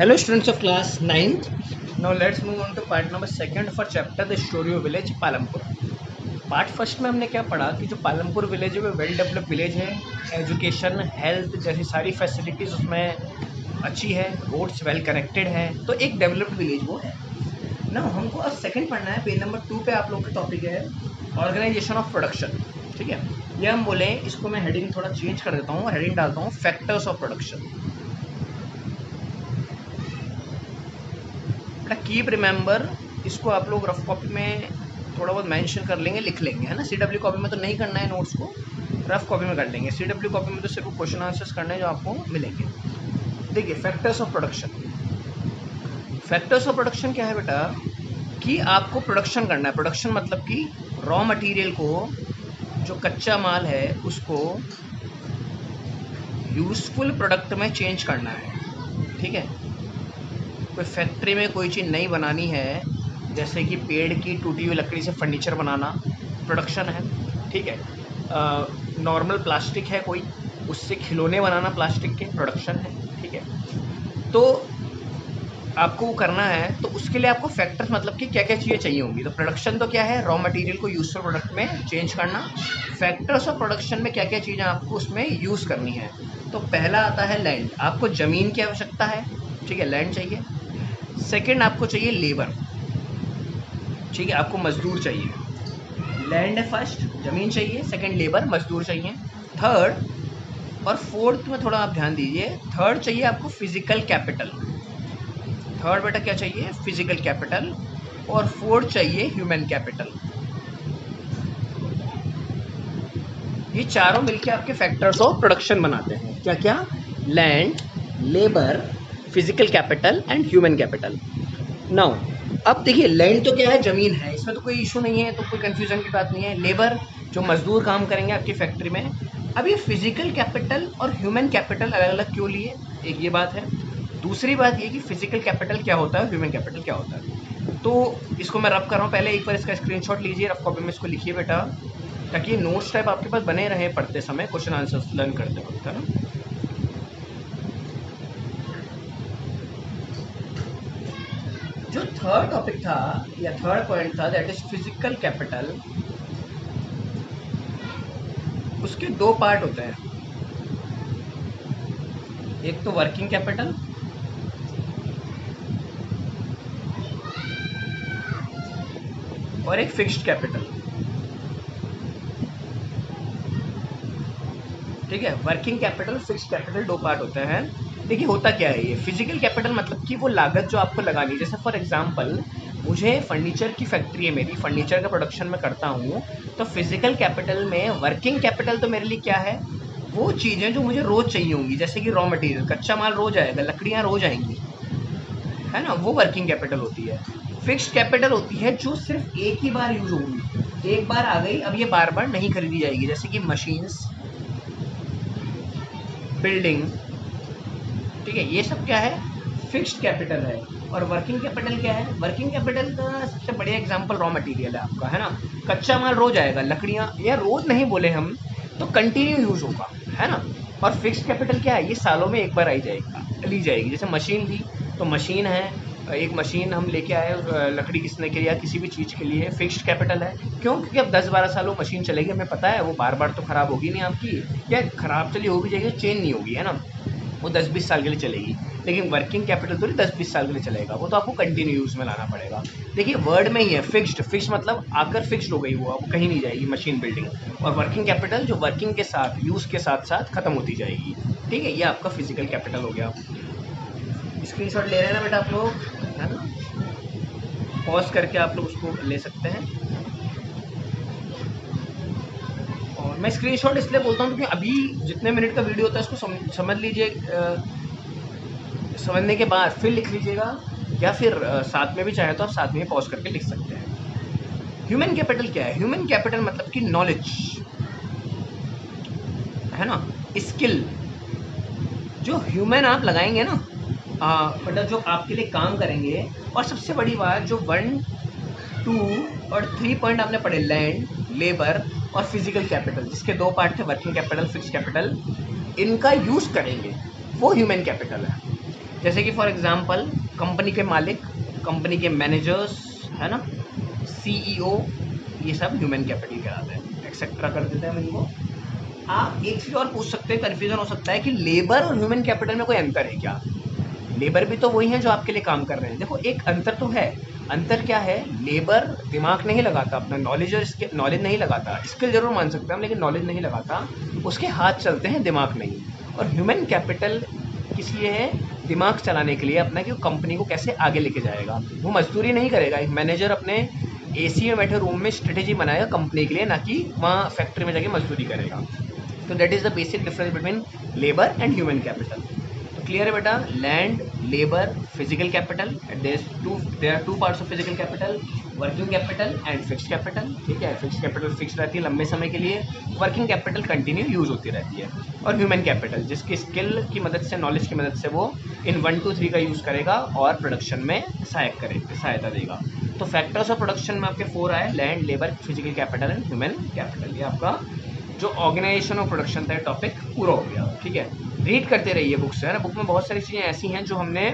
Hello students of class 9th. Now let's move on to part number 2 for chapter The Story of Village Palampur. Part first में हमने क्या पढ़ा कि जो Palampur village है वो वेल डेवलप्ड विलेज है, एजुकेशन हेल्थ जैसी सारी फैसिलिटीज़ उसमें अच्छी है, रोड्स वेल कनेक्टेड है, तो एक डेवलप्ड विलेज वो है ना। हमको अब सेकंड पढ़ना है, पेज नंबर 2 पे आप लोग का टॉपिक है ऑर्गेनाइजेशन ऑफ प्रोडक्शन। ठीक है, ये हम बोले, इसको मैं हेडिंग थोड़ा चेंज कर देता हूँ, हेडिंग डालता हूँ factors of production. Keep remember, इसको आप लोग रफ कॉपी में थोड़ा बहुत मेंशन कर लेंगे, लिख लेंगे, है ना। सीडब्ल्यू कॉपी में तो नहीं करना है नोट्स को, रफ कॉपी में कर लेंगे। सीडब्ल्यू कॉपी में तो सिर्फ क्वेश्चन आंसर्स करने जो आपको मिलेंगे। देखिए, factors of production. Factors of production क्या है बेटा कि आपको प्रोडक्शन करना है। प्रोडक्शन मतलब कि रॉ मटेरियल को, जो कच्चा माल है उसको यूजफुल प्रोडक्ट में चेंज करना है। ठीक है, कोई फैक्ट्री में कोई चीज़ नई बनानी है, जैसे कि पेड़ की टूटी हुई लकड़ी से फर्नीचर बनाना, प्रोडक्शन है। ठीक है, नॉर्मल प्लास्टिक है कोई, उससे खिलौने बनाना प्लास्टिक के, प्रोडक्शन है। ठीक है, तो आपको वो करना है, तो उसके लिए आपको फैक्टर्स मतलब कि क्या क्या चीज़ें चाहिए होंगी। तो प्रोडक्शन तो क्या है, रॉ मटेरियल को यूजफुल प्रोडक्ट में चेंज करना। फैक्टर्स ऑफ प्रोडक्शन में क्या क्या चीज़ें आपको उसमें यूज़ करनी है। तो पहला आता है लैंड, आपको ज़मीन की आवश्यकता है। ठीक है, लैंड चाहिए। सेकंड आपको चाहिए लेबर। ठीक है, आपको मजदूर चाहिए। लैंड है फर्स्ट, ज़मीन चाहिए, सेकंड लेबर, मजदूर चाहिए। थर्ड और फोर्थ में थोड़ा आप ध्यान दीजिए, थर्ड चाहिए आपको फिजिकल कैपिटल। थर्ड बेटा क्या चाहिए, फिजिकल कैपिटल। और फोर्थ चाहिए ह्यूमन कैपिटल। ये चारों मिलके आपके फैक्टर्स ऑफ प्रोडक्शन बनाते हैं। क्या क्या, land, labour, physical capital and human capital. Now अब देखिए, लैंड तो क्या है, ज़मीन है, इसमें तो कोई इशू नहीं है, तो कोई कन्फ्यूज़न की बात नहीं है। लेबर, जो मजदूर काम करेंगे आपकी फैक्ट्री में। अब ये फिजिकल कैपिटल और ह्यूमन कैपिटल अलग अलग क्यों लिए, एक ये बात है। दूसरी बात ये कि फिजिकल कैपिटल क्या होता है, ह्यूमन कैपिटल क्या होता है। तो इसको मैं रफ कर रहा हूँ, पहले एक बार इसका स्क्रीनशॉट लीजिए, रफ कॉपी में इसको लिखिए बेटा, ताकि नोट्स टाइप आपके पास बने रहे पढ़ते समय, क्वेश्चन आंसर्स लर्न करते वक्त, है ना। जो थर्ड टॉपिक था या थर्ड पॉइंट था, दैट इज फिजिकल कैपिटल, उसके दो पार्ट होते हैं। एक तो वर्किंग कैपिटल और एक फिक्स्ड कैपिटल। ठीक है, वर्किंग कैपिटल, फिक्स्ड कैपिटल, दो पार्ट होते हैं। देखिए होता क्या है, ये फिजिकल कैपिटल मतलब कि वो लागत जो आपको लगानी है। जैसे फॉर एग्जांपल, मुझे फर्नीचर की फैक्ट्री है मेरी, फर्नीचर का प्रोडक्शन मैं करता हूँ, तो फिजिकल कैपिटल में वर्किंग कैपिटल तो मेरे लिए क्या है, वो चीज़ें जो मुझे रोज़ चाहिए होंगी, जैसे कि रॉ मटेरियल, कच्चा माल रोज़ आएगा, लकड़ियाँ रोज़ आएंगी, है ना, वो वर्किंग कैपिटल होती है। फिक्स्ड कैपिटल होती है जो सिर्फ एक ही बार यूज होगी, एक बार आ गई, अब ये बार बार नहीं खरीदी जाएगी, जैसे कि मशीन्स, बिल्डिंग। ठीक है, ये सब क्या है, फिक्स्ड कैपिटल है। और वर्किंग कैपिटल क्या है, वर्किंग कैपिटल का सबसे बढ़िया एग्जांपल रॉ मटेरियल है आपका, है ना। कच्चा माल रोज आएगा, लकड़ियाँ, या रोज नहीं बोले हम तो कंटिन्यू यूज होगा, है ना। और फिक्स्ड कैपिटल क्या है, ये सालों में एक बार ली जाएगी। जैसे मशीन थी, तो मशीन है, एक मशीन हम लेके आए लकड़ी घिसने के लिए या किसी भी चीज़ के लिए, फिक्स्ड कैपिटल है। क्यों, क्योंकि अब 10-12 सालों मशीन चलेगी, हमें पता है वो बार बार तो ख़राब होगी नहीं आपकी, या ख़राब चली हो भी जाएगी, चेंज नहीं होगी, है ना, वो 10-20 साल के लिए चलेगी। लेकिन वर्किंग कैपिटल तो नहीं 10-20 साल के लिए चलेगा, वो तो आपको कंटिन्यू यूज़ में लाना पड़ेगा। देखिए वर्ड में ही है फिक्स्ड, फिक्स मतलब आकर फिक्स्ड हो गई, वो अब कहीं नहीं जाएगी मशीन, बिल्डिंग। और वर्किंग कैपिटल जो वर्किंग के साथ, यूज़ के साथ साथ ख़त्म होती जाएगी। ठीक है, ये आपका फिजिकल कैपिटल हो गया। स्क्रीनशॉट ले रहे हैं ना बेटा आप लोग, है ना, पॉज करके आप लोग उसको ले सकते हैं। और मैं स्क्रीनशॉट इसलिए बोलता हूँ क्योंकि अभी जितने मिनट का वीडियो होता है उसको समझ लीजिए, समझने के बाद फिर लिख लीजिएगा, या फिर साथ में भी चाहे तो आप साथ में पॉज करके लिख सकते हैं। ह्यूमन कैपिटल क्या है, ह्यूमन कैपिटल मतलब कि नॉलेज, है ना, स्किल। जो ह्यूमन आप लगाएंगे ना, मतलब जो आपके लिए काम करेंगे। और सबसे बड़ी बात, जो 1, 2 और 3 पॉइंट आपने पढ़े, लैंड, लेबर और फिजिकल कैपिटल, जिसके दो पार्ट थे, वर्किंग कैपिटल, फिक्स्ड कैपिटल, इनका यूज़ करेंगे, वो ह्यूमन कैपिटल है। जैसे कि फॉर एग्जांपल कंपनी के मालिक, कंपनी के मैनेजर्स, है ना, सीईओ, ये सब ह्यूमन कैपिटल कहलाते हैं, एक्सेट्रा कर देते हैं हम इनको। आप एक चीज़ और पूछ सकते हैं, कन्फ्यूजन हो सकता है कि लेबर और ह्यूमन कैपिटल में कोई अंतर है क्या? लेबर भी तो वही है जो आपके लिए काम कर रहे हैं। देखो एक अंतर तो है। अंतर क्या है? लेबर दिमाग नहीं लगाता, अपना नॉलेज और नॉलेज नहीं लगाता, स्किल जरूर मान सकते हैं हम, लेकिन नॉलेज नहीं लगाता, उसके हाथ चलते हैं, दिमाग नहीं। और ह्यूमन कैपिटल किस लिए है? दिमाग चलाने के लिए अपना, कि वो कंपनी को कैसे आगे लेके जाएगा। वो मजदूरी नहीं करेगा। एक मैनेजर अपने एसी में बैठे रूम में स्ट्रेटेजी बनाएगा कंपनी के लिए, ना कि वहाँ फैक्ट्री में जाके मजदूरी करेगा। तो that is the basic difference between labour and human capital. तो क्लियर है बेटा? Land, labour, physical capital, there are two parts of physical capital, working capital and fixed capital. ठीक है, फिक्स्ड कैपिटल फिक्स रहती है लंबे समय के लिए, वर्किंग कैपिटल कंटिन्यू यूज होती रहती है। और ह्यूमन कैपिटल जिसकी स्किल की मदद से, नॉलेज की मदद से वो इन 1 2 3 का यूज़ करेगा और प्रोडक्शन में सहायता देगा। तो फैक्टर्स ऑफ प्रोडक्शन में आपके 4 आए, land, labour, physical capital and human capital. ये आपका जो ऑर्गेनाइजेशन ऑफ प्रोडक्शन था टॉपिक पूरा हो गया। ठीक है, रीड करते रहिए बुक से, है ना। बुक में बहुत सारी चीज़ें ऐसी हैं जो हमने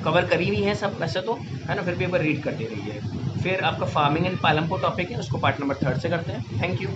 कवर करी हुई हैं सब वैसे तो, है ना, फिर भी एक बार रीड करते रहिए। फिर आपका फार्मिंग एंड पालमपुर टॉपिक है, उसको पार्ट नंबर 3 से करते हैं। Thank you.